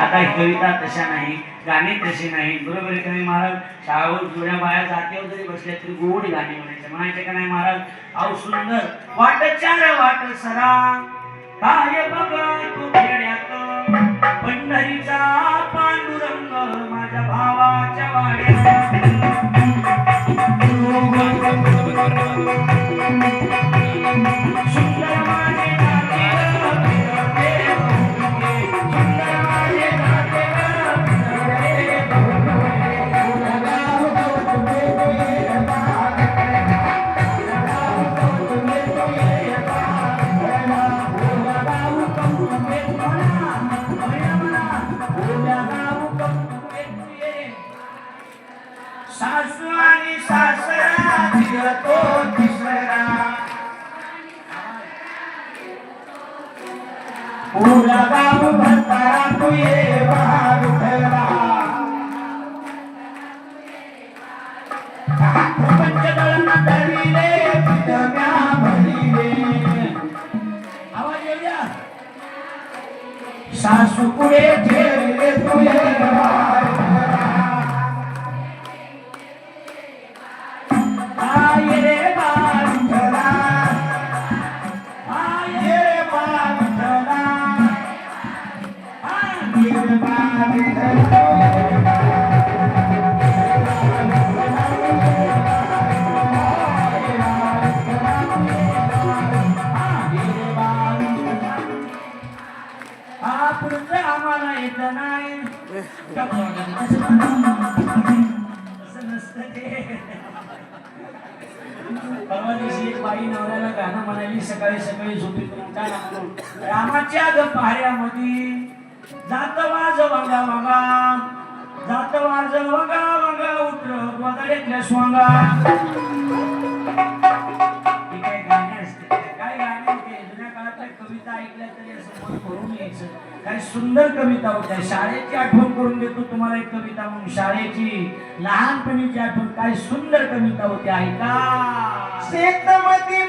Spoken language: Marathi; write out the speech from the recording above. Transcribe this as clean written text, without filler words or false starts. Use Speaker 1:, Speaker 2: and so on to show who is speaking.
Speaker 1: आता कविता तशा नाही, गाणी तशी नाही, बरोबर आहे का नाही महाराज? शाळेवर जुन्या बाया जातीवर जरी बसल्या तरी गोड गाणी म्हणायचे का नाही महाराज? अहो सुंदर वाट चार वाट सरा काय बघ तू खेड्यात, पंढरीचा पांडुरंग माझ्या भावाच्या वाड्यात. सुंदर माझे नाते सुंदर माझे नाते सासू आणि सासरा फिरतो तिसरा, पूरा गाव भरतारा तू ये बहार उठला. पंचदळना धरले पितम्या भरले, आवाज येऊ द्या. सासू पुढे ठेवले तू ये बहार उठला. आये रे बाळ उठला, आये रे बाळ उठला, आये रे बाळ उठला. पुढचं आम्हाला येत नाही, असं नसतं ते. परवा दिवशी एक बाई नवऱ्याला गाणं म्हणाली सकाळी सकाळी झोपेतून उठायला म्हणून, रामाच्या ग पहाड्यामध्ये जात वाज वागा वागा, जात वाज वागा वागा उठ वगळ्यातल्या स्वांगा. काय गाणे असते, काय गाणे होते जुन्या काळातल्या कविता ऐकल्या तरी असं मन भरून यायचं. काय सुंदर कविता होत्या. शाळेची आठवण करून देतो तुम्हाला एक कविता म्हणून. शाळेची लहानपणीची आठवण, काय सुंदर कविता होती ऐका. शेतमती